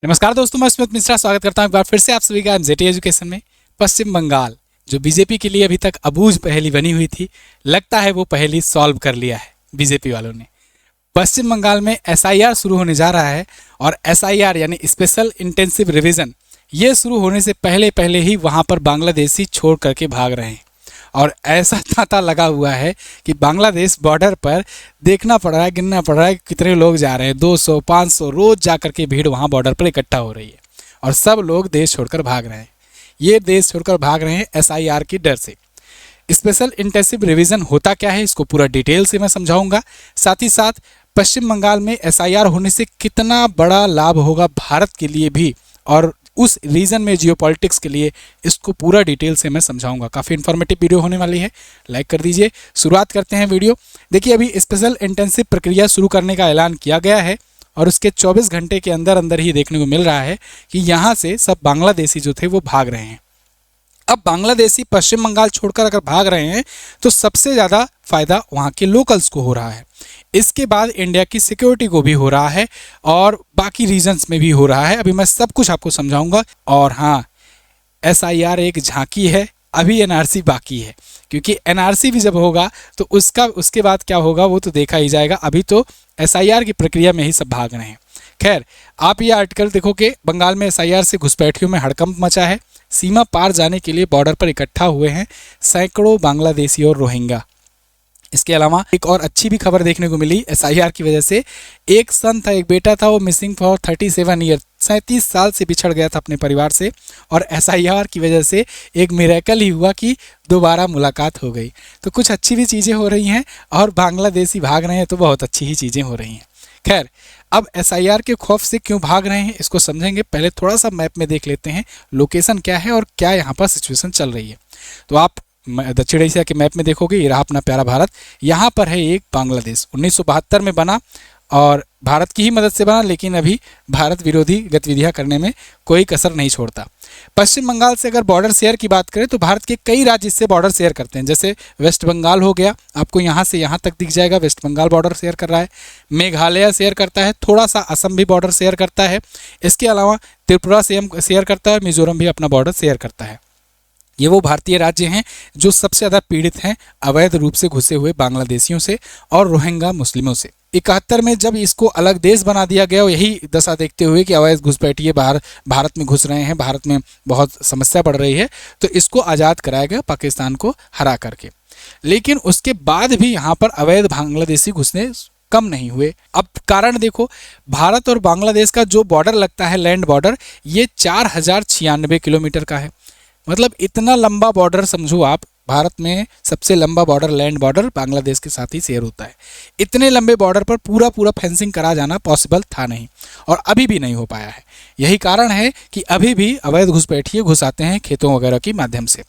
नमस्कार दोस्तों, मैं स्मित मिश्रा स्वागत करता हूं एक बार फिर से आप सभी का एमजेटी एजुकेशन में। पश्चिम बंगाल जो बीजेपी के लिए अभी तक अबूझ पहेली बनी हुई थी, लगता है वो पहेली सॉल्व कर लिया है बीजेपी वालों ने। पश्चिम बंगाल में एसआईआर शुरू होने जा रहा है और एसआईआर यानी स्पेशल इंटेंसिव रिवीजन ये शुरू होने से पहले पहले ही वहां पर बांग्लादेशी छोड़ करके भाग रहे हैं। और ऐसा तांता लगा हुआ है कि बांग्लादेश बॉर्डर पर देखना पड़ रहा है, गिनना पड़ रहा है कि कितने लोग जा रहे हैं। 200 500 रोज जा करके भीड़ वहाँ बॉर्डर पर इकट्ठा हो रही है और सब लोग देश छोड़कर भाग रहे हैं। ये देश छोड़कर भाग रहे हैं एसआईआर की डर से। स्पेशल इंटेंसिव रिवीजन होता क्या है, इसको पूरा डिटेल से मैं समझाऊंगा। साथ ही साथ पश्चिम बंगाल में एसआईआर होने से कितना बड़ा लाभ होगा भारत के लिए भी, और उस रीजन में जियोपॉलिटिक्स के लिए, इसको पूरा डिटेल से मैं समझाऊंगा। काफ़ी इन्फॉर्मेटिव वीडियो होने वाली है, लाइक कर दीजिए। शुरुआत करते हैं वीडियो। देखिए, अभी स्पेशल इंटेंसिव प्रक्रिया शुरू करने का ऐलान किया गया है और उसके 24 घंटे के अंदर अंदर ही देखने को मिल रहा है कि यहाँ से सब बांग्लादेशी जो थे वो भाग रहे हैं। अब बांग्लादेशी पश्चिम बंगाल छोड़कर अगर भाग रहे हैं तो सबसे ज़्यादा फायदा वहाँ के लोकल्स को हो रहा है। इसके बाद इंडिया की सिक्योरिटी को भी हो रहा है और बाकी रीजन्स में भी हो रहा है। अभी मैं सब कुछ आपको समझाऊंगा। और हाँ, एसआईआर एक झांकी है, अभी एनआरसी बाकी है, क्योंकि एनआरसी भी जब होगा तो उसके बाद क्या होगा वो तो देखा ही जाएगा। अभी तो एसआईआर की प्रक्रिया में ही सब भाग रहे हैं। खैर, आप ये आर्टिकल देखो कि बंगाल में एसआईआर से घुसपैठियों में हड़कंप मचा है। सीमा पार जाने के लिए बॉर्डर पर इकट्ठा हुए हैं सैकड़ों बांग्लादेशी और रोहिंग्या। इसके अलावा एक और अच्छी भी खबर देखने को मिली एसआईआर की वजह से। एक सन था, एक बेटा था, वो मिसिंग फॉर 37 ईयर, 37 साल से बिछड़ गया था अपने परिवार से, और एसआईआर की वजह से एक मिरेकल ही हुआ कि दोबारा मुलाकात हो गई। तो कुछ अच्छी भी चीज़ें हो रही हैं और बांग्लादेशी भाग रहे हैं तो बहुत अच्छी ही चीज़ें हो रही हैं। खैर, अब एसआईआर के खौफ से क्यों भाग रहे हैं इसको समझेंगे। पहले थोड़ा सा मैप में देख लेते हैं लोकेशन क्या है और क्या यहाँ पर सिचुएशन चल रही है। तो आप दक्षिण एशिया के मैप में देखोगे, ये रहा अपना प्यारा भारत। यहाँ पर है एक बांग्लादेश, 1972 में बना और भारत की ही मदद से बना, लेकिन अभी भारत विरोधी गतिविधियां करने में कोई कसर नहीं छोड़ता। पश्चिम बंगाल से अगर बॉर्डर शेयर की बात करें तो भारत के कई राज्य इससे बॉर्डर शेयर करते हैं। जैसे वेस्ट बंगाल हो गया, आपको यहाँ से यहाँ तक दिख जाएगा, वेस्ट बंगाल बॉर्डर शेयर कर रहा है। मेघालय शेयर करता है, थोड़ा सा असम भी बॉर्डर शेयर करता है। इसके अलावा त्रिपुरा शेयर करता है, मिजोरम भी अपना बॉर्डर शेयर करता है। ये वो भारतीय राज्य हैं जो सबसे ज़्यादा पीड़ित हैं अवैध रूप से घुसे हुए बांग्लादेशियों से और रोहिंग्या मुस्लिमों से। 71 में जब इसको अलग देश बना दिया गया, यही दशा देखते हुए कि अवैध घुसपैठिए भारत में घुस रहे हैं, भारत में बहुत समस्या बढ़ रही है, तो इसको आज़ाद कराया गया पाकिस्तान को हरा करके। लेकिन उसके बाद भी यहाँ पर अवैध बांग्लादेशी घुसने कम नहीं हुए। अब कारण देखो, भारत और बांग्लादेश का जो बॉर्डर लगता है, लैंड बॉर्डर, ये 4096 किलोमीटर का है। मतलब इतना लंबा बॉर्डर समझो आप, भारत में सबसे लंबा बॉर्डर, लैंड बॉर्डर, बांग्लादेश के साथ ही शेयर होता है। इतने लंबे बॉर्डर पर पूरा फेंसिंग करा जाना पॉसिबल था नहीं और अभी भी नहीं हो पाया है। यही कारण है कि अभी भी अवैध घुसपैठिए घुस आते हैं खेतों वगैरह के माध्यम से।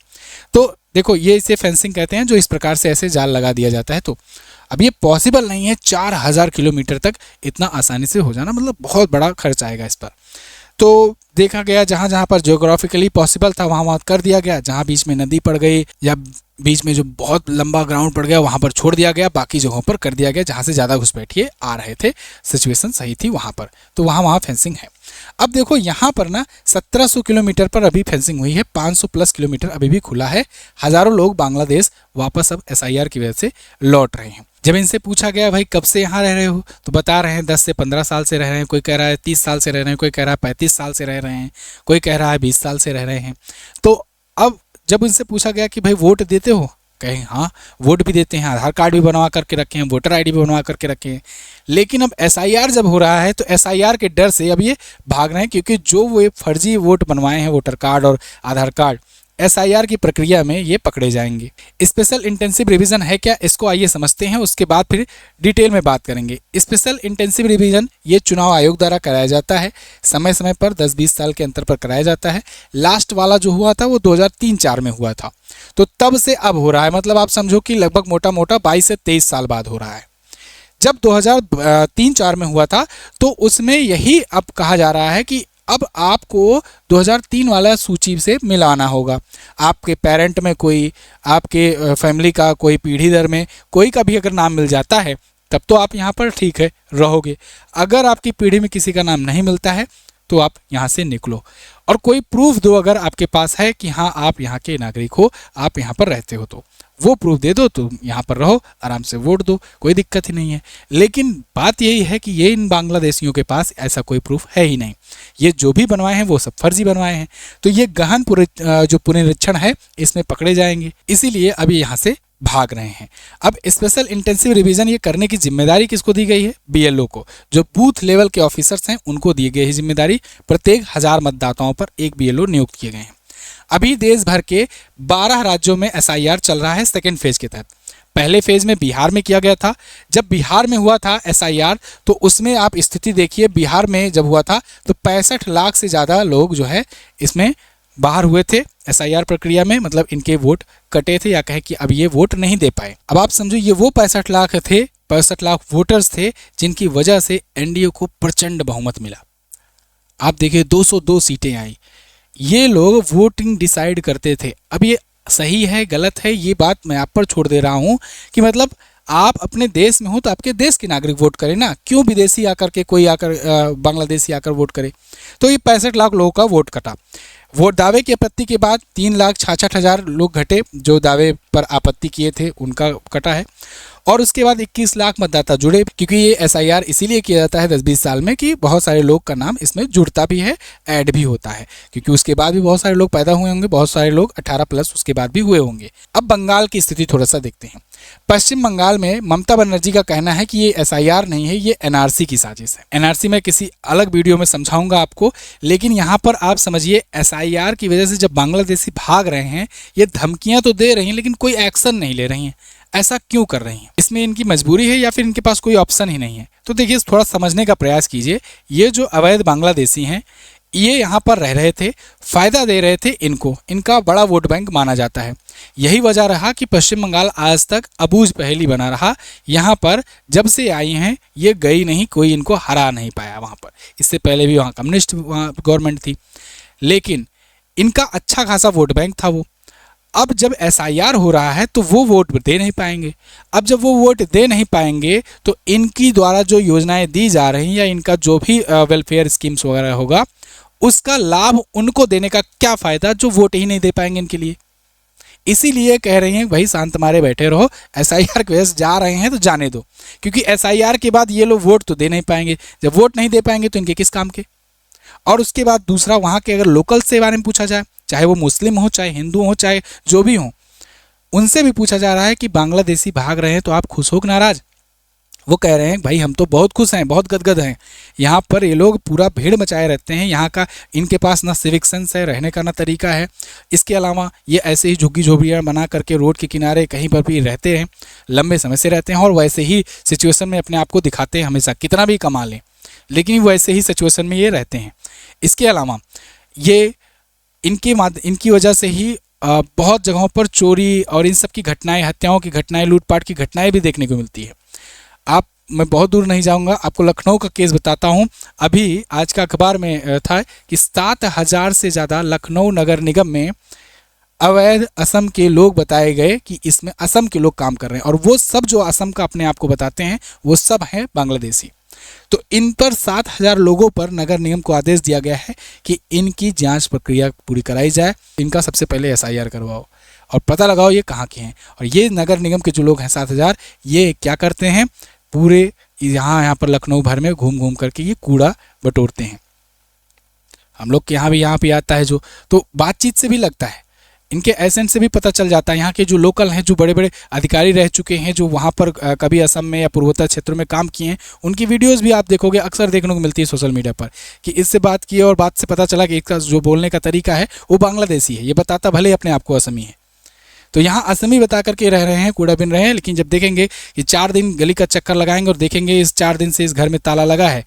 तो देखो, ये इसे फेंसिंग कहते हैं, जो इस प्रकार से ऐसे जाल लगा दिया जाता है। तो अब ये पॉसिबल नहीं है 4000 किलोमीटर तक इतना आसानी से हो जाना, मतलब बहुत बड़ा खर्च आएगा इस पर। तो देखा गया जहाँ जहाँ पर जियोग्राफिकली पॉसिबल था वहाँ कर दिया गया। जहाँ बीच में नदी पड़ गई या बीच में जो बहुत लंबा ग्राउंड पड़ गया वहाँ पर छोड़ दिया गया, बाकी जगहों पर कर दिया गया जहाँ से ज़्यादा घुसपैठिए आ रहे थे, सिचुएशन सही थी वहाँ पर, तो वहाँ फेंसिंग है। अब देखो, यहाँ पर ना 1700 किलोमीटर पर अभी फेंसिंग हुई है, 500 प्लस किलोमीटर अभी भी खुला है। हज़ारों लोग बांग्लादेश वापस अब एसआईआर की वजह से लौट रहे हैं। जब इनसे पूछा गया भाई कब से यहाँ रह रहे हो, तो बता रहे हैं 10 से 15 साल से रह रहे हैं, कोई कह रहा है 30 साल से रह रहे हैं, कोई कह रहा है 35 साल से रह रहे हैं, कोई कह रहा है 20 साल से रह रहे हैं। तो अब जब इनसे पूछा गया कि भाई वोट देते हो, कहें हाँ वोट भी देते हैं, आधार कार्ड भी बनवा करके रखे हैं, वोटर आईडी भी बनवा करके रखे हैं। लेकिन अब एसआईआर जब हो रहा है तो एसआईआर के डर से अब ये भाग रहे हैं, क्योंकि जो वो फर्जी वोट बनवाए हैं, वोटर कार्ड और आधार कार्ड, एसआईआर की प्रक्रिया में ये पकड़े जाएंगे। स्पेशल इंटेंसिव रिवीजन है क्या, इसको आइए समझते हैं, उसके बाद फिर डिटेल में बात करेंगे। स्पेशल इंटेंसिव रिवीजन ये चुनाव आयोग द्वारा कराया जाता है, समय समय पर 10-20 साल के अंतर पर कराया जाता है। लास्ट वाला जो हुआ था वो 2003-04 में हुआ था, तो तब से अब हो रहा है। मतलब आप समझो कि लगभग मोटा मोटा 22 से 23 साल बाद हो रहा है। जब 2003-04 में हुआ था तो उसमें यही अब कहा जा रहा है कि अब आपको 2003 वाला सूची से मिलाना होगा। आपके पेरेंट में कोई, आपके फैमिली का कोई, पीढ़ी दर में कोई का भी अगर नाम मिल जाता है तब तो आप यहाँ पर ठीक है रहोगे। अगर आपकी पीढ़ी में किसी का नाम नहीं मिलता है तो आप यहाँ से निकलो, और कोई प्रूफ दो अगर आपके पास है कि हाँ आप यहाँ के नागरिक हो, आप यहाँ पर रहते हो, तो वो प्रूफ दे दो, तो यहाँ पर रहो, आराम से वोट दो, कोई दिक्कत ही नहीं है। लेकिन बात यही है कि ये इन बांग्लादेशियों के पास ऐसा कोई प्रूफ है ही नहीं। ये जो भी बनवाए हैं वो सब फर्जी बनवाए हैं, तो ये गहन जो पुनरीक्षण है इसमें पकड़े जाएंगे, इसीलिए अभी यहाँ से भाग रहे हैं। अब स्पेशल इंटेंसिव रिवीजन ये करने की जिम्मेदारी किसको दी गई है? बीएलओ को, जो बूथ लेवल के ऑफिसर्स हैं उनको दी गई है जिम्मेदारी। प्रत्येक 1000 मतदाताओं पर एक बीएलओ नियुक्त किए गए हैं। अभी देश भर के 12 राज्यों में एसआईआर चल रहा है सेकेंड फेज के तहत। पहले फेज में बिहार में किया गया था। जब बिहार में हुआ था एसआईआर, तो उसमें आप स्थिति देखिए, बिहार में जब हुआ था तो 65 लाख से ज़्यादा लोग जो है इसमें बाहर हुए थे एसआईआर प्रक्रिया में, मतलब इनके वोट कटे थे, या कहें कि अब ये वोट नहीं दे पाए। अब आप समझो, ये वो 65 लाख थे, 65 लाख वोटर्स थे जिनकी वजह से एनडीए को प्रचंड बहुमत मिला। आप देखिए 202 सीटें आई। ये लोग वोटिंग डिसाइड करते थे। अब ये सही है गलत है ये बात मैं आप पर छोड़ दे रहा हूँ कि मतलब आप अपने देश में हो तो आपके देश के नागरिक वोट करें ना, क्यों विदेशी आकर के कोई आकर बांग्लादेशी आकर वोट करे। तो ये 65 लाख लोगों का वोट कटा। वोट दावे की आपत्ति के बाद 3,66,000 लोग घटे, जो दावे पर आपत्ति किए थे उनका कटा है। और उसके बाद 21 लाख मतदाता जुड़े, क्योंकि ये एसआईआर इसीलिए किया जाता है 10-20 साल में कि बहुत सारे लोग का नाम इसमें जुड़ता भी है, ऐड भी होता है, क्योंकि उसके बाद भी बहुत सारे लोग पैदा हुए होंगे, बहुत सारे लोग 18+ उसके बाद भी हुए होंगे। अब बंगाल की स्थिति थोड़ा सा देखते हैं। पश्चिम बंगाल में ममता बनर्जी का कहना है कि ये एसआईआर नहीं है, ये एनआरसी की साजिश है। एनआरसी में किसी अलग वीडियो में समझाऊंगा आपको, लेकिन यहाँ पर आप समझिए एसआईआर की वजह से जब बांग्लादेशी भाग रहे हैं, ये धमकियां तो दे रही हैं लेकिन कोई एक्शन नहीं ले रही हैं। ऐसा क्यों कर रही हैं? इसमें इनकी मजबूरी है या फिर इनके पास कोई ऑप्शन ही नहीं है? तो देखिए थोड़ा समझने का प्रयास कीजिए। ये जो अवैध बांग्लादेशी हैं, ये यहाँ पर रह रहे थे, फ़ायदा दे रहे थे इनको, इनका बड़ा वोट बैंक माना जाता है। यही वजह रहा कि पश्चिम बंगाल आज तक अबूझ पहेली बना रहा। यहाँ पर जब से आई हैं ये गई नहीं, कोई इनको हरा नहीं पाया वहाँ पर। इससे पहले भी वहाँ कम्युनिस्ट गवर्नमेंट थी, लेकिन इनका अच्छा खासा वोट बैंक था वो। अब जब एसआईआर हो रहा है तो वो वोट दे नहीं पाएंगे। अब जब वो वोट दे नहीं पाएंगे तो इनकी द्वारा जो योजनाएं दी जा रही हैं या इनका जो भी वेलफेयर स्कीम्स वगैरह होगा, उसका लाभ उनको देने का क्या फ़ायदा जो वोट ही नहीं दे पाएंगे इनके लिए। इसीलिए कह रहे हैं भाई शांत मारे बैठे रहो, एसआईआर की वजह से जा रहे हैं तो जाने दो, क्योंकि एसआईआर के बाद ये लोग वोट तो दे नहीं पाएंगे। जब वोट नहीं दे पाएंगे तो इनके किस काम के। और उसके बाद दूसरा, वहाँ के अगर लोकल से बारे में पूछा जाए, चाहे वो मुस्लिम हो, चाहे हिंदू हो, चाहे जो भी हो, उनसे भी पूछा जा रहा है कि बांग्लादेशी भाग रहे हैं तो आप खुश हो कि नाराज। वो कह रहे हैं भाई हम तो बहुत खुश हैं, बहुत गदगद हैं। यहाँ पर ये लोग पूरा भीड़ मचाए रहते हैं। यहाँ का इनके पास ना सिविक सेंस है, रहने का ना तरीका है। इसके अलावा ये ऐसे ही झुग्गी झोपड़ियाँ बना करके रोड के किनारे कहीं पर भी रहते हैं, लंबे समय से रहते हैं, और वैसे ही सिचुएशन में अपने आप को दिखाते हैं हमेशा, कितना भी कमा लें, लेकिन वैसे ही सिचुएशन में ये रहते हैं। इसके अलावा ये इनकी वजह से ही बहुत जगहों पर चोरी और इन सब की घटनाएं, हत्याओं की घटनाएं, लूटपाट की घटनाएं भी देखने को मिलती है। मैं बहुत दूर नहीं जाऊंगा, आपको लखनऊ का केस बताता हूं। अभी आज का अखबार में था कि 7,000 से ज़्यादा लखनऊ नगर निगम में अवैध असम के लोग बताए गए कि इसमें असम के लोग काम कर रहे हैं, और वो सब जो असम का अपने आप को बताते हैं वो सब हैं बांग्लादेशी। तो इन पर 7,000 लोगों पर नगर निगम को आदेश दिया गया है कि इनकी जांच प्रक्रिया पूरी कराई जाए, इनका सबसे पहले एसआईआर करवाओ और पता लगाओ ये कहाँ के हैं। और ये नगर निगम के जो लोग हैं 7,000, ये क्या करते हैं, पूरे यहाँ पर लखनऊ भर में घूम घूम करके ये कूड़ा बटोरते हैं। हम लोग के यहाँ भी यहाँ पे आता है जो, तो बातचीत से भी लगता है, इनके एसेंट से भी पता चल जाता है। यहाँ के जो लोकल हैं, जो बड़े बड़े अधिकारी रह चुके हैं, जो वहाँ पर कभी असम में या पूर्वोत्तर क्षेत्रों में काम किए हैं, उनकी वीडियोस भी आप देखोगे, अक्सर देखने को मिलती है सोशल मीडिया पर कि इससे बात की और बात से पता चला कि इसका जो बोलने का तरीका है वो बांग्लादेशी है। ये बताता भले अपने आप को असमी है, तो यहाँ असमी बता करके रह रहे हैं, कूड़ा बिन रहे हैं। लेकिन जब देखेंगे कि 4 दिन गली का चक्कर लगाएंगे और देखेंगे इस 4 दिन से इस घर में ताला लगा है,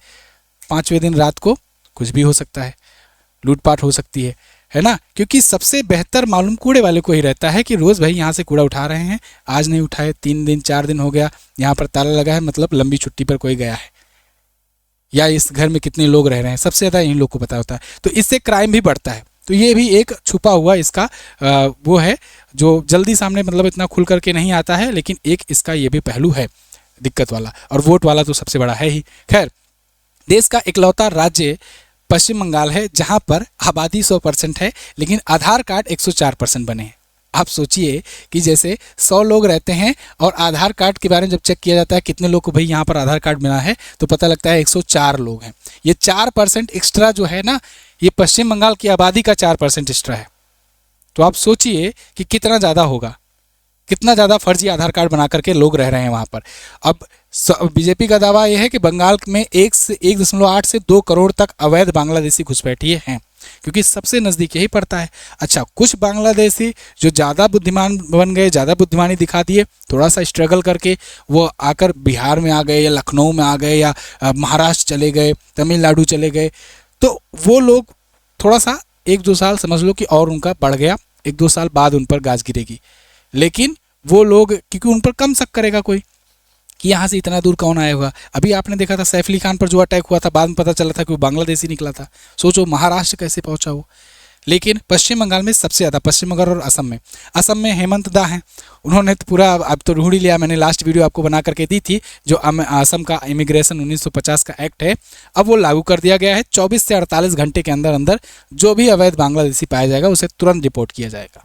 5वें दिन रात को कुछ भी हो सकता है, लूटपाट हो सकती है ना। क्योंकि सबसे बेहतर मालूम कूड़े वाले को ही रहता है कि रोज़ भाई यहाँ से कूड़ा उठा रहे हैं, आज नहीं उठाए, 3 दिन 4 दिन हो गया, यहाँ पर ताला लगा है, मतलब लंबी छुट्टी पर कोई गया है, या इस घर में कितने लोग रह रहे हैं, सबसे ज़्यादा इन लोग को पता होता है। तो इससे क्राइम भी बढ़ता है। तो ये भी एक छुपा हुआ इसका वो है जो जल्दी सामने मतलब इतना खुल करके नहीं आता है, लेकिन एक इसका ये भी पहलू है दिक्कत वाला, और वोट वाला तो सबसे बड़ा है ही। खैर, देश का इकलौता राज्य पश्चिम बंगाल है जहां पर आबादी 100% है लेकिन आधार कार्ड 104% बने हैं। आप सोचिए कि जैसे 100 लोग रहते हैं और आधार कार्ड के बारे में जब चेक किया जाता है कितने लोग को भाई यहाँ पर आधार कार्ड मिला है, तो पता लगता है 104 लोग हैं। ये 4% एक्स्ट्रा जो है ना, ये पश्चिम बंगाल की आबादी का 4% एक्स्ट्रा है। तो आप सोचिए कि कितना ज़्यादा होगा, कितना ज़्यादा फर्जी आधार कार्ड बना करके लोग रह रहे हैं वहाँ पर। अब बीजेपी का दावा यह है कि बंगाल में 1.8 से 2 करोड़ तक अवैध बांग्लादेशी घुसपैठिए हैं, क्योंकि सबसे नज़दीक यही पड़ता है। अच्छा, कुछ बांग्लादेशी जो ज़्यादा बुद्धिमान बन गए, ज़्यादा बुद्धिमानी दिखा दिए, थोड़ा सा स्ट्रगल करके वो आकर बिहार में आ गए या लखनऊ में आ गए या महाराष्ट्र चले गए, तमिलनाडु चले गए, तो वो लोग थोड़ा सा 1-2 साल समझ लो कि और उनका बढ़ गया, 1-2 साल बाद उन पर गाज गिरेगी। लेकिन वो लोग, क्योंकि उन पर कम शक करेगा कोई कि यहाँ से इतना दूर कौन आया होगा। अभी आपने देखा था सैफ अली खान पर जो अटैक हुआ था, बाद में पता चला था कि वो बांग्लादेशी निकला था। सोचो महाराष्ट्र कैसे पहुँचा वो। लेकिन पश्चिम बंगाल में सबसे ज़्यादा, पश्चिम बंगाल और असम में हेमंत दा हैं, उन्होंने तो पूरा अब तो ढूंढ ही लिया। मैंने लास्ट वीडियो आपको बना करके दी थी, जो असम का इमिग्रेशन 1950 का एक्ट है, अब वो लागू कर दिया गया है। 24 से 48 घंटे के अंदर अंदर जो भी अवैध बांग्लादेशी पाया जाएगा उसे तुरंत रिपोर्ट किया जाएगा।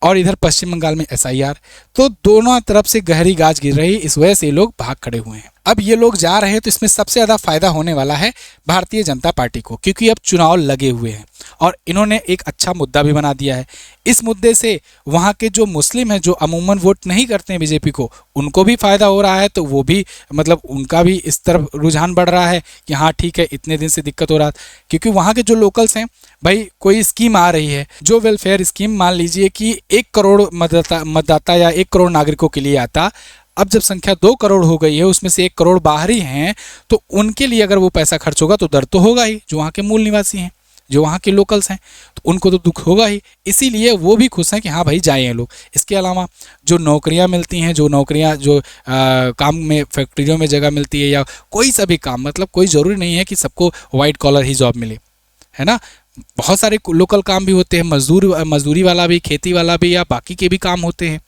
और इधर पश्चिम बंगाल में SIR, तो दोनों तरफ से गहरी गाज गिर रही, इस वजह से ये लोग भाग खड़े हुए हैं। अब ये लोग जा रहे हैं तो इसमें सबसे ज़्यादा फायदा होने वाला है भारतीय जनता पार्टी को, क्योंकि अब चुनाव लगे हुए हैं और इन्होंने एक अच्छा मुद्दा भी बना दिया है। इस मुद्दे से वहाँ के जो मुस्लिम हैं, जो अमूमन वोट नहीं करते हैं बीजेपी को, उनको भी फायदा हो रहा है। तो वो भी मतलब उनका भी इस तरफ रुझान बढ़ रहा है कि हाँ ठीक है, इतने दिन से दिक्कत हो रहा, क्योंकि वहाँ के जो लोकल्स हैं, भाई कोई स्कीम आ रही है, जो वेलफेयर स्कीम, मान लीजिए कि 1 करोड़ मतदाता या 1 करोड़ नागरिकों के लिए आता, अब जब संख्या 2 करोड़ हो गई है, उसमें से 1 करोड़ बाहरी हैं, तो उनके लिए अगर वो पैसा खर्च होगा तो दर्द तो होगा ही। जो वहाँ के मूल निवासी हैं, जो वहाँ के लोकल्स हैं, तो उनको तो दुख होगा ही। इसीलिए वो भी खुश हैं कि हाँ भाई जाए हैं लोग। इसके अलावा जो नौकरियाँ मिलती हैं, जो नौकरियाँ जो काम में फैक्ट्रियों में जगह मिलती है, या कोई सा भी काम, मतलब कोई ज़रूरी नहीं है कि सबको वाइट कॉलर ही जॉब मिले, है ना। बहुत सारे लोकल काम भी होते हैं, मजदूरी वाला भी, खेती वाला भी, या बाकी के भी काम होते हैं।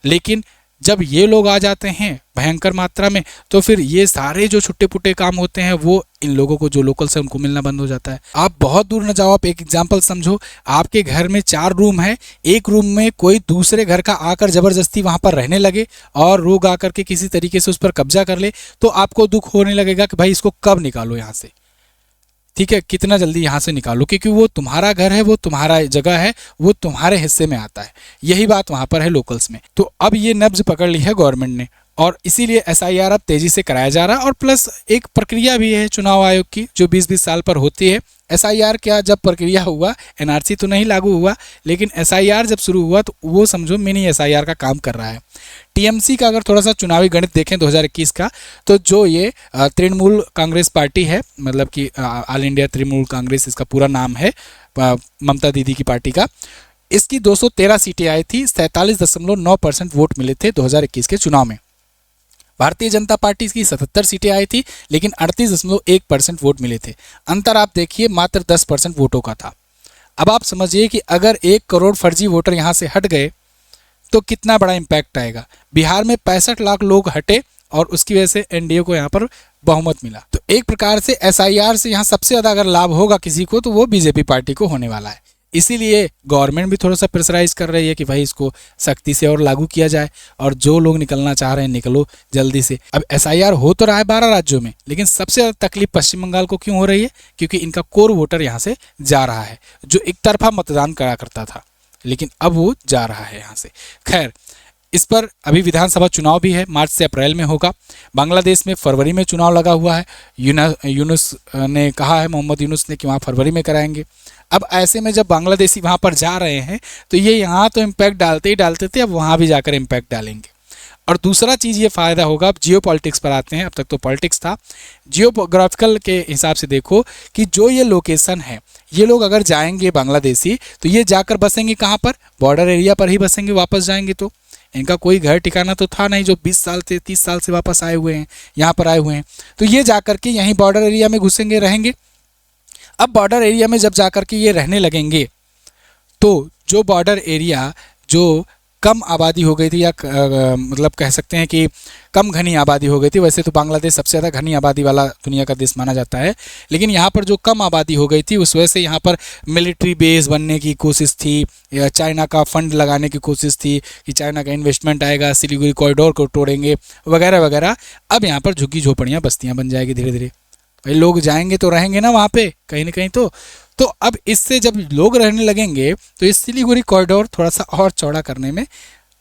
लेकिन जब ये लोग आ जाते हैं भयंकर मात्रा में, तो फिर ये सारे जो छुट्टे पुट्टे काम होते हैं वो इन लोगों को, जो लोकल्स हैं, उनको मिलना बंद हो जाता है। आप बहुत दूर न जाओ, आप एक एग्जांपल समझो। आपके घर में 4 रूम है, एक रूम में कोई दूसरे घर का आकर ज़बरदस्ती वहाँ पर रहने लगे और लोग आकर के किसी तरीके से उस पर कब्जा कर ले, तो आपको दुख होने लगेगा कि भाई इसको कब निकालो यहाँ से, ठीक है, कितना जल्दी यहाँ से निकालो, क्योंकि वो तुम्हारा घर है, वो तुम्हारा जगह है, वो तुम्हारे हिस्से में आता है। यही बात वहाँ पर है लोकल्स में। तो अब ये नब्ज पकड़ ली है गवर्नमेंट ने, और इसीलिए SIR अब तेज़ी से कराया जा रहा है। और प्लस एक प्रक्रिया भी है चुनाव आयोग की, जो 20-20 साल पर होती है। SIR क्या, जब प्रक्रिया हुआ, NRC तो नहीं लागू हुआ, लेकिन SIR जब शुरू हुआ तो वो समझो मिनी SIR का काम कर रहा है। TMC का अगर थोड़ा सा चुनावी गणित देखें 2021 का, तो जो ये तृणमूल कांग्रेस पार्टी है, मतलब कि ऑल इंडिया तृणमूल कांग्रेस इसका पूरा नाम है, ममता दीदी की पार्टी का, इसकी 213 सीटें आई थी, 47.9% वोट मिले थे 2021 के चुनाव में। भारतीय जनता पार्टी की 77 सीटें आई थी, लेकिन 38.1% वोट मिले थे। अंतर आप देखिए मात्र 10% वोटों का था। अब आप समझिए कि अगर 1 करोड़ फर्जी वोटर यहाँ से हट गए तो कितना बड़ा इम्पैक्ट आएगा। बिहार में 65 लाख लोग हटे और उसकी वजह से NDA को यहाँ पर बहुमत मिला। तो एक प्रकार से SIR से यहाँ सबसे ज़्यादा अगर लाभ होगा किसी को, तो वो BJP पार्टी को होने वाला है। इसीलिए गवर्नमेंट भी थोड़ा सा प्रेशराइज कर रही है कि भाई इसको सख्ती से और लागू किया जाए, और जो लोग निकलना चाह रहे हैं निकलो जल्दी से। अब SIR हो तो रहा है 12 राज्यों में, लेकिन सबसे ज़्यादा तकलीफ पश्चिम बंगाल को क्यों हो रही है? क्योंकि इनका कोर वोटर यहाँ से जा रहा है, जो एक तरफा मतदान करा करता था, लेकिन अब वो जा रहा है यहाँ से। खैर, इस पर अभी विधानसभा चुनाव भी है, मार्च से अप्रैल में होगा। बांग्लादेश में फरवरी में चुनाव लगा हुआ है। यूनुस ने कहा है, मोहम्मद यूनुस ने, कि वहाँ फरवरी में कराएंगे। अब ऐसे में जब बांग्लादेशी वहाँ पर जा रहे हैं तो ये यहाँ तो इम्पैक्ट डालते ही डालते थे, अब वहाँ भी जाकर इम्पैक्ट डालेंगे। और दूसरा चीज़ ये फ़ायदा होगा, अब जियो पॉलिटिक्स पर आते हैं। अब तक तो पॉलिटिक्स था, जियोग्राफिकल के हिसाब से देखो कि जो ये लोकेशन है, ये लोग अगर जाएंगे बांग्लादेशी तो ये जाकर बसेंगे कहाँ पर? बॉर्डर एरिया पर ही बसेंगे। वापस जाएंगे तो इनका कोई घर ठिकाना तो था नहीं, जो 20 साल से 30 साल से वापस आए हुए हैं, यहाँ पर आए हुए हैं, तो ये जाकर के यहीं बॉर्डर एरिया में घुसेंगे, रहेंगे। अब बॉर्डर एरिया में जब जाकर के ये रहने लगेंगे, तो जो बॉर्डर एरिया जो कम आबादी हो गई थी, या मतलब कह सकते हैं कि कम घनी आबादी हो गई थी। वैसे तो बांग्लादेश सबसे ज़्यादा घनी आबादी वाला दुनिया का देश माना जाता है, लेकिन यहाँ पर जो कम आबादी हो गई थी उस वजह से यहाँ पर मिलिट्री बेस बनने की कोशिश थी, या चाइना का फंड लगाने की कोशिश थी कि चाइना का इन्वेस्टमेंट आएगा, सिलीगुड़ी कॉरिडोर को तोड़ेंगे वगैरह वगैरह। अब यहाँ पर झुग्गी झोपड़ियाँ बस्तियाँ बन जाएगी धीरे धीरे। भाई लोग जाएंगे तो रहेंगे ना वहाँ पे कहीं ना कहीं तो अब इससे जब लोग रहने लगेंगे तो इस सिलीगुड़ी कॉरिडोर थोड़ा सा और चौड़ा करने में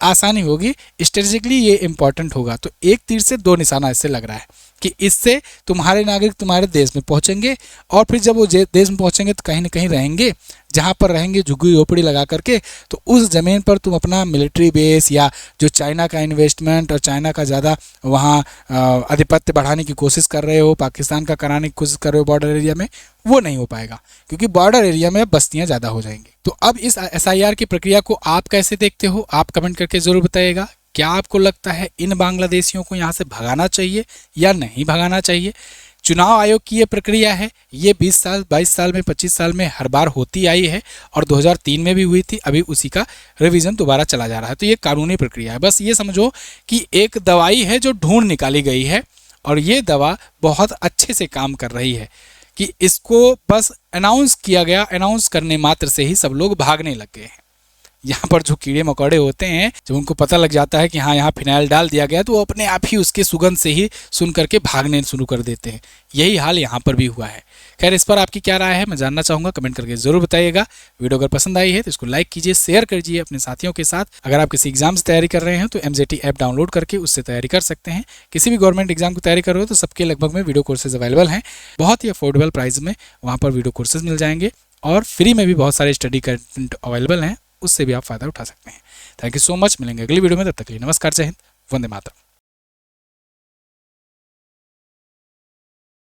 आसानी होगी, स्ट्रेटेजिकली ये इंपॉर्टेंट होगा। तो एक तीर से दो निशाना इससे लग रहा है कि इससे तुम्हारे नागरिक तुम्हारे देश में पहुंचेंगे, और फिर जब वो देश में पहुंचेंगे तो कहीं ना कहीं रहेंगे, जहां पर रहेंगे झुग्गी झोपड़ी लगा करके, तो उस ज़मीन पर तुम अपना मिलिट्री बेस या जो चाइना का इन्वेस्टमेंट और चाइना का ज़्यादा वहाँ आधिपत्य बढ़ाने की कोशिश कर रहे हो, पाकिस्तान का कराने की कोशिश कर रहे हो बॉर्डर एरिया में, वो नहीं हो पाएगा, क्योंकि बॉर्डर एरिया में बस्तियाँ ज़्यादा हो जाएंगी। तो अब इस SIR की प्रक्रिया को आप कैसे देखते हो, आप कमेंट करके ज़रूर बताइएगा। क्या आपको लगता है इन बांग्लादेशियों को यहाँ से भगाना चाहिए या नहीं भगाना चाहिए? चुनाव आयोग की ये प्रक्रिया है, ये 20 साल 22 साल में 25 साल में हर बार होती आई है, और 2003 में भी हुई थी, अभी उसी का रिवीजन दोबारा चला जा रहा है। तो ये कानूनी प्रक्रिया है। बस ये समझो कि एक दवाई है जो ढूंढ निकाली गई है, और ये दवा बहुत अच्छे से काम कर रही है कि इसको बस अनाउंस किया गया, अनाउंस करने मात्र से ही सब लोग भागने लग गए हैं। यहाँ पर जो कीड़े मकोड़े होते हैं, जब उनको पता लग जाता है कि हाँ यहाँ फिनाइल डाल दिया गया, तो वो अपने आप ही उसके सुगंध से ही सुन करके भागने शुरू कर देते हैं। यही हाल यहाँ पर भी हुआ है। खैर, इस पर आपकी क्या राय है मैं जानना चाहूँगा, कमेंट करके ज़रूर बताइएगा। वीडियो अगर पसंद आई है तो इसको लाइक कीजिए, शेयर कीजिए अपने साथियों के साथ। अगर आप किसी एग्जाम से तैयारी कर रहे हैं तो MZT ऐप डाउनलोड करके उससे तैयारी कर सकते हैं। किसी भी गवर्नमेंट एग्जाम की तैयारी कर रहे हो तो सबके लगभग में वीडियो कोर्सेज अवेलेबल हैं, बहुत ही अफोर्डेबल प्राइस में वहाँ पर वीडियो कोर्सेज मिल जाएंगे, और फ्री में भी बहुत सारे स्टडी कंटेंट अवेलेबल हैं, उससे भी आप फ़ायदा उठा सकते हैं। Thank you so much. मिलेंगे अगली वीडियो में, तब तक के लिए नमस्कार, जय हिंद, वंदे मातरम।